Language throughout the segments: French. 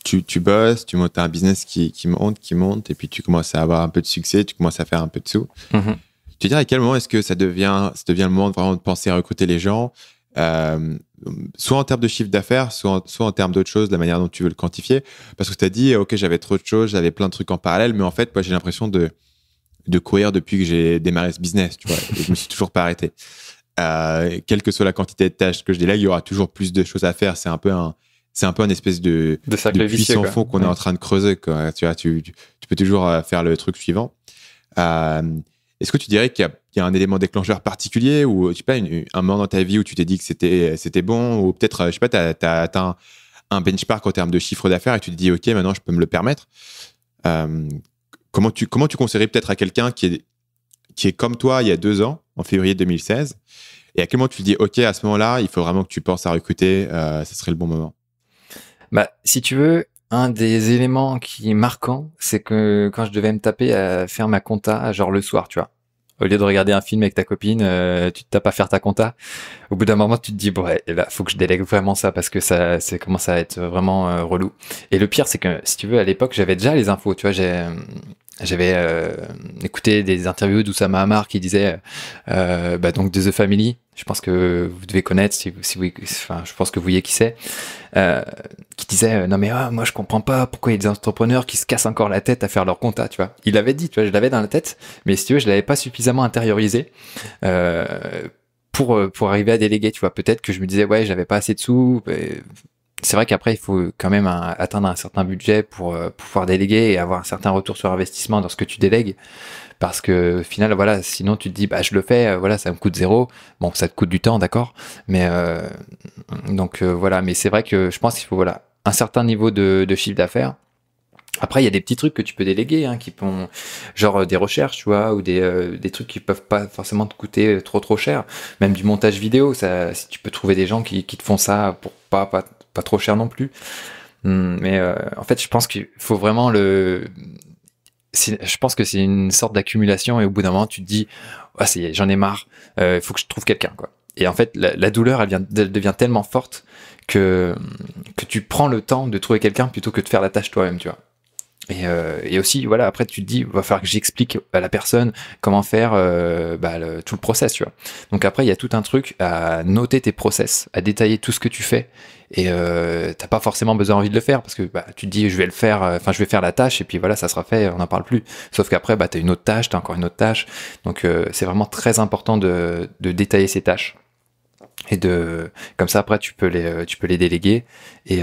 tu bosses, tu montes un business qui monte, et puis tu commences à avoir un peu de succès, tu commences à faire un peu de sous. Mhm. Tu dirais à quel moment est-ce que ça devient le moment vraiment de penser à recruter les gens, soit en termes de chiffre d'affaires, soit en termes d'autres choses, de la manière dont tu veux le quantifier. Parce que tu as dit, OK, j'avais trop de choses, j'avais plein de trucs en parallèle, mais en fait, moi, j'ai l'impression de courir depuis que j'ai démarré ce business, tu vois, et je me suis toujours pas arrêté. Quelle que soit la quantité de tâches que je délègue, il y aura toujours plus de choses à faire. C'est un peu un espèce de cercle puits vicieux, sans quoi. fond qu'on est en train de creuser, quoi. Tu vois, tu peux toujours faire le truc suivant. Est-ce que tu dirais qu'il y a un élément déclencheur particulier, ou je sais pas, un moment dans ta vie où tu t'es dit que c'était bon, ou peut-être, je sais pas, t'as atteint un benchmark en termes de chiffre d'affaires et tu te dis, OK, maintenant je peux me le permettre. Comment tu conseillerais peut-être à quelqu'un qui est comme toi il y a 2 ans, en février 2016, et à quel moment tu te dis, OK, à ce moment-là, il faut vraiment que tu penses à recruter, ce serait le bon moment? Bah, si tu veux, un des éléments qui est marquant, c'est que quand je devais me taper à faire ma compta, genre le soir, tu vois. Au lieu de regarder un film avec ta copine, tu te tapes à faire ta compta. Au bout d'un moment, tu te dis, bon, ouais, là, faut que je délègue vraiment ça parce que ça commence à être vraiment relou. Et le pire, c'est que, si tu veux, à l'époque, j'avais déjà les infos, tu vois, j'avais écouté des interviews d'Oussama Ammar qui disait donc de The Family. Je pense que vous devez connaître, enfin, je pense que vous voyez qui c'est, qui disait non mais moi je comprends pas pourquoi il y a des entrepreneurs qui se cassent encore la tête à faire leur compta, tu vois. Il l'avait dit, tu vois, je l'avais dans la tête, mais si tu veux, je l'avais pas suffisamment intériorisé pour arriver à déléguer, tu vois. Peut-être que je me disais ouais, j'avais pas assez de sous. C'est vrai qu'après, il faut quand même atteindre un certain budget pour pouvoir déléguer et avoir un certain retour sur investissement dans ce que tu délègues. Parce que au final, voilà, sinon tu te dis, bah je le fais, voilà, ça me coûte 0. Bon, ça te coûte du temps, d'accord. Mais voilà. Mais c'est vrai que je pense qu'il faut voilà un certain niveau de chiffre d'affaires. Après, il y a des petits trucs que tu peux déléguer, qui font genre des recherches, tu vois, ou des trucs qui peuvent pas forcément te coûter trop cher. Même du montage vidéo, ça, si tu peux trouver des gens qui te font ça pour pas trop cher non plus. Mais en fait, je pense qu'il faut vraiment je pense que c'est une sorte d'accumulation et au bout d'un moment, tu te dis, ah, j'en ai marre, il faut que je trouve quelqu'un, quoi. Et en fait, la douleur, elle devient tellement forte que tu prends le temps de trouver quelqu'un plutôt que de faire la tâche toi-même, tu vois. Et aussi, voilà, après tu te dis, il va falloir que j'explique à la personne comment faire tout le process, tu vois. Donc après, il y a tout un truc à noter tes process, à détailler tout ce que tu fais. Et t'as pas forcément envie de le faire parce que tu te dis, je vais le faire, je vais faire la tâche et puis voilà, ça sera fait, on n'en parle plus. Sauf qu'après, t'as une autre tâche, t'as encore une autre tâche. Donc c'est vraiment très important de détailler ces tâches. Et comme ça après tu peux les déléguer et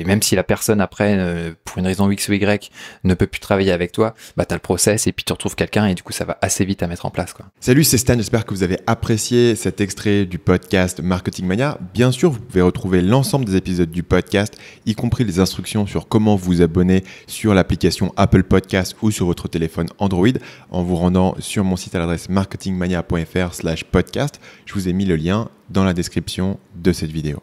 même si la personne après pour une raison X ou Y ne peut plus travailler avec toi, t'as le process et puis tu retrouves quelqu'un et du coup ça va assez vite à mettre en place, quoi. Salut, c'est Stan, j'espère que vous avez apprécié cet extrait du podcast Marketing Mania. Bien sûr, vous pouvez retrouver l'ensemble des épisodes du podcast, y compris les instructions sur comment vous abonner sur l'application Apple Podcast ou sur votre téléphone Android en vous rendant sur mon site à l'adresse marketingmania.fr/podcast. Je vous ai mis le lien dans la description de cette vidéo.